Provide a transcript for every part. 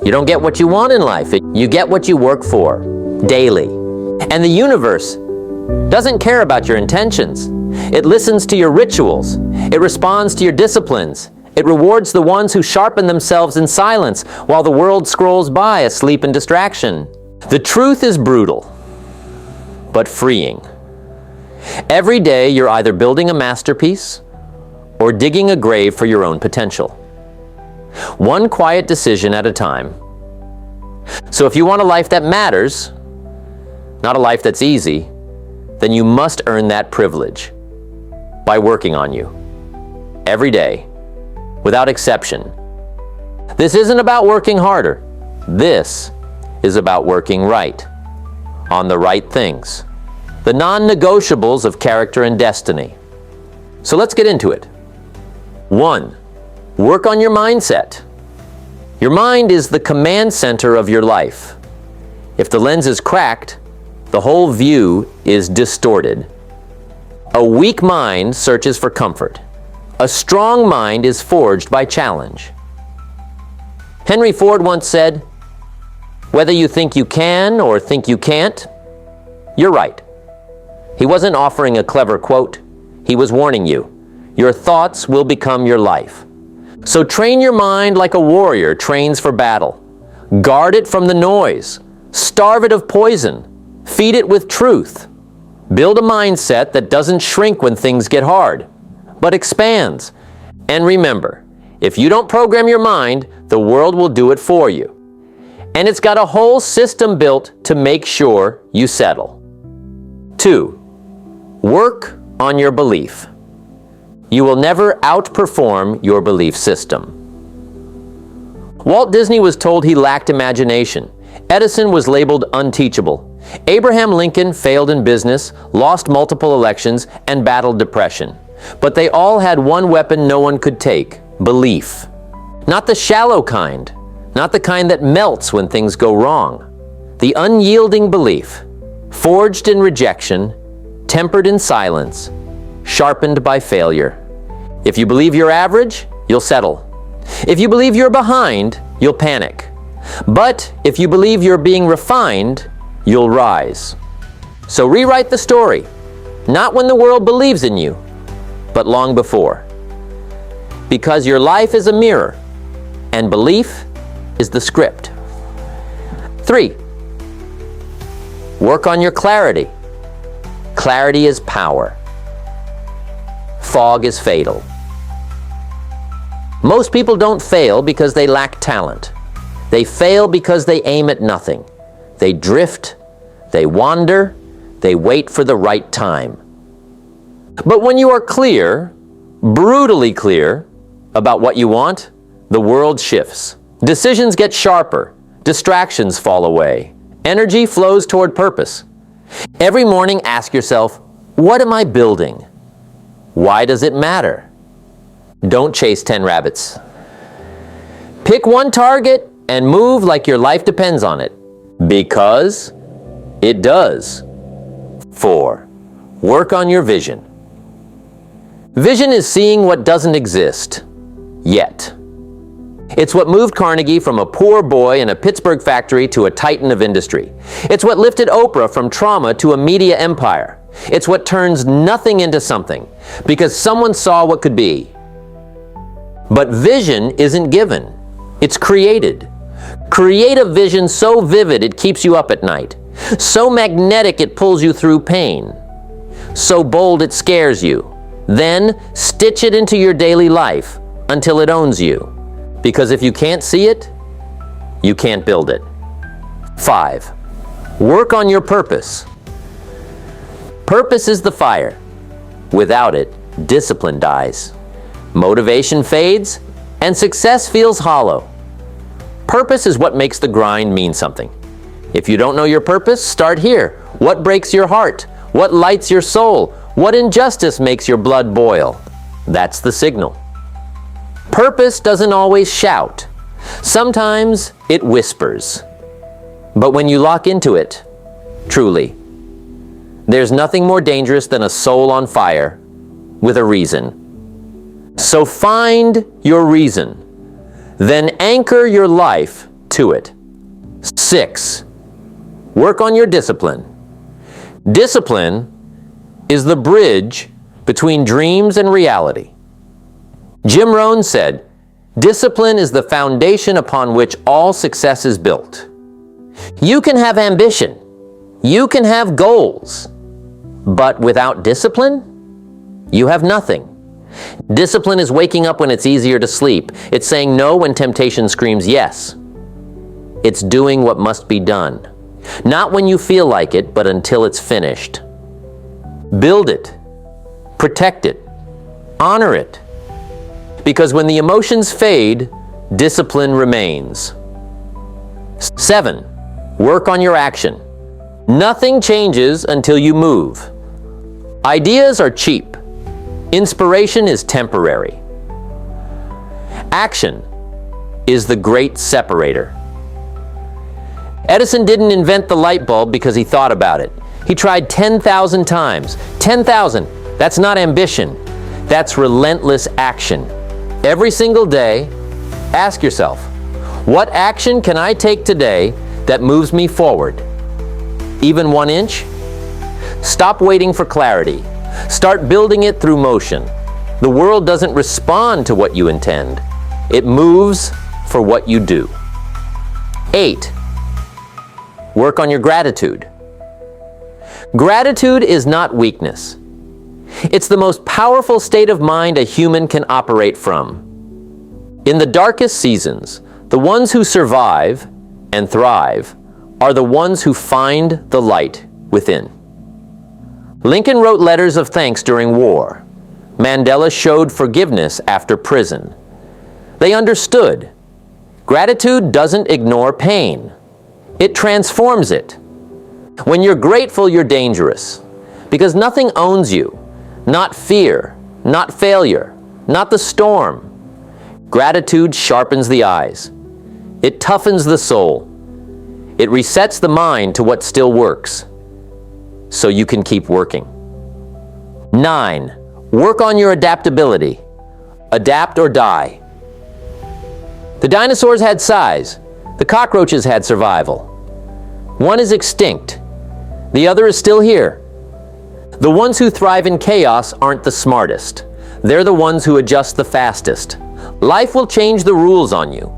You don't get what you want in life. You get what you work for, daily. And the universe doesn't care about your intentions. It listens to your rituals. It responds to your disciplines. It rewards the ones who sharpen themselves in silence while the world scrolls by asleep in distraction. The truth is brutal, but freeing. Every day you're either building a masterpiece or digging a grave for your own potential. One quiet decision at a time. So if you want a life that matters, not a life that's easy, then you must earn that privilege by working on you every day, without exception. This isn't about working harder. This is about working right, on the right things, the non-negotiables of character and destiny. So let's get into it. 1. Work on your mindset. Your mind is the command center of your life. If the lens is cracked, the whole view is distorted. A weak mind searches for comfort. A strong mind is forged by challenge. Henry Ford once said, "Whether you think you can or think you can't, you're right." He wasn't offering a clever quote. He was warning you. Your thoughts will become your life. So train your mind like a warrior trains for battle. Guard it from the noise. Starve it of poison. Feed it with truth. Build a mindset that doesn't shrink when things get hard, but expands. And remember, if you don't program your mind, the world will do it for you. And it's got a whole system built to make sure you settle. 2. Work on your belief. You will never outperform your belief system. Walt Disney was told he lacked imagination. Edison was labeled unteachable. Abraham Lincoln failed in business, lost multiple elections, and battled depression. But they all had one weapon no one could take: belief. Not the shallow kind, not the kind that melts when things go wrong. The unyielding belief, forged in rejection, tempered in silence, sharpened by failure. If you believe you're average, you'll settle. If you believe you're behind, you'll panic. But if you believe you're being refined, you'll rise. So rewrite the story, not when the world believes in you, but long before. Because your life is a mirror, and belief is the script. 3. Work on your clarity. Clarity is power. Fog is fatal. Most people don't fail because they lack talent. They fail because they aim at nothing. They drift, they wander, they wait for the right time. But when you are clear, brutally clear, about what you want, the world shifts. Decisions get sharper, distractions fall away, energy flows toward purpose. Every morning ask yourself, what am I building? Why does it matter? Don't chase 10 rabbits. Pick one target and move like your life depends on it. Because it does. 4. Work on your vision. Vision is seeing what doesn't exist yet. It's what moved Carnegie from a poor boy in a Pittsburgh factory to a titan of industry. It's what lifted Oprah from trauma to a media empire. It's what turns nothing into something, because someone saw what could be. But vision isn't given, it's created. Create a vision so vivid it keeps you up at night, so magnetic it pulls you through pain, so bold it scares you. Then stitch it into your daily life until it owns you. Because if you can't see it, you can't build it. 5. Work on your purpose. Purpose is the fire. Without it, discipline dies. Motivation fades, and success feels hollow. Purpose is what makes the grind mean something. If you don't know your purpose, start here. What breaks your heart? What lights your soul? What injustice makes your blood boil? That's the signal. Purpose doesn't always shout. Sometimes it whispers. But when you lock into it, truly, there's nothing more dangerous than a soul on fire with a reason. So find your reason, then anchor your life to it. 6. Work on your discipline. Discipline is the bridge between dreams and reality. Jim Rohn said, "Discipline is the foundation upon which all success is built." You can have ambition. You can have goals. But without discipline, you have nothing. Discipline is waking up when it's easier to sleep. It's saying no when temptation screams yes. It's doing what must be done. Not when you feel like it, but until it's finished. Build it. Protect it. Honor it. Because when the emotions fade, discipline remains. 7. Work on your action. Nothing changes until you move. Ideas are cheap. Inspiration is temporary. Action is the great separator. Edison didn't invent the light bulb because he thought about it. He tried 10,000 times. 10,000. That's not ambition. That's relentless action. Every single day, ask yourself, what action can I take today that moves me forward? Even 1 inch? Stop waiting for clarity. Start building it through motion. The world doesn't respond to what you intend. It moves for what you do. 8. Work on your gratitude. Gratitude is not weakness. It's the most powerful state of mind a human can operate from. In the darkest seasons, the ones who survive and thrive are the ones who find the light within. Lincoln wrote letters of thanks during war. Mandela showed forgiveness after prison. They understood. Gratitude doesn't ignore pain. It transforms it. When you're grateful, you're dangerous, because nothing owns you. Not fear, not failure, not the storm. Gratitude sharpens the eyes. It toughens the soul. It resets the mind to what still works, so you can keep working. 9. Work on your adaptability. Adapt or die. The dinosaurs had size. The cockroaches had survival. One is extinct. The other is still here. The ones who thrive in chaos aren't the smartest. They're the ones who adjust the fastest. Life will change the rules on you.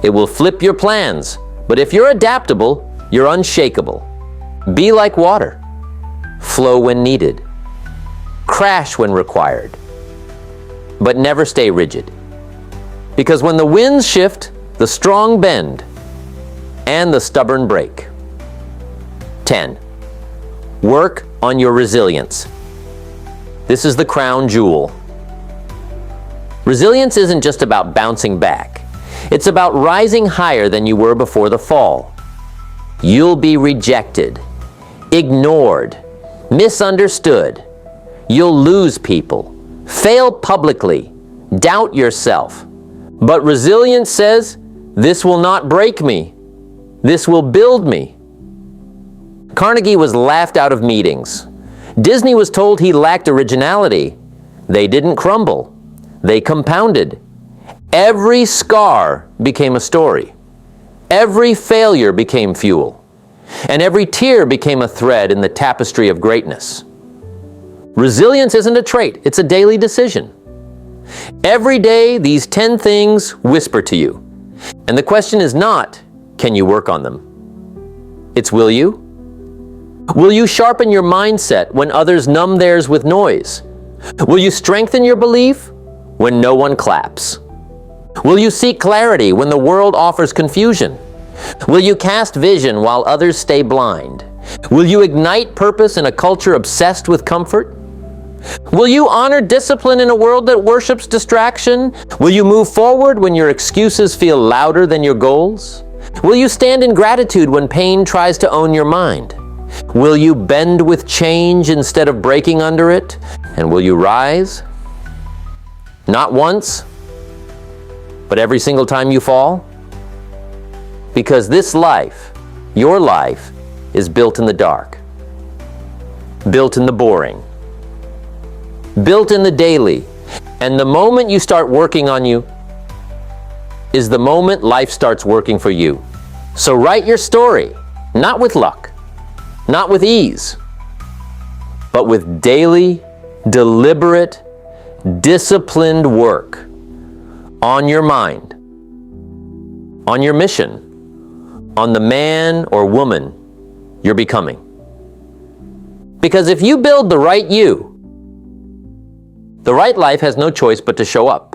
It will flip your plans. But if you're adaptable, you're unshakable. Be like water. Flow when needed. Crash when required. But never stay rigid. Because when the winds shift, the strong bend, and the stubborn break. 10. Work on your resilience. This is the crown jewel. Resilience isn't just about bouncing back. It's about rising higher than you were before the fall. You'll be rejected, ignored, misunderstood. You'll lose people, fail publicly, doubt yourself. But resilience says, this will not break me. This will build me. Carnegie was laughed out of meetings. Disney was told he lacked originality. They didn't crumble. They compounded. Every scar became a story. Every failure became fuel. And every tear became a thread in the tapestry of greatness. Resilience isn't a trait, it's a daily decision. Every day, these 10 things whisper to you. And the question is not, can you work on them? It's will you? Will you sharpen your mindset when others numb theirs with noise? Will you strengthen your belief when no one claps? Will you seek clarity when the world offers confusion? Will you cast vision while others stay blind? Will you ignite purpose in a culture obsessed with comfort? Will you honor discipline in a world that worships distraction? Will you move forward when your excuses feel louder than your goals? Will you stand in gratitude when pain tries to own your mind? Will you bend with change instead of breaking under it? And will you rise? Not once, but every single time you fall? Because this life, your life, is built in the dark, built in the boring, built in the daily. And the moment you start working on you is the moment life starts working for you. So write your story, not with luck, not with ease, but with daily, deliberate, disciplined work on your mind, on your mission, on the man or woman you're becoming. Because if you build the right you, the right life has no choice but to show up.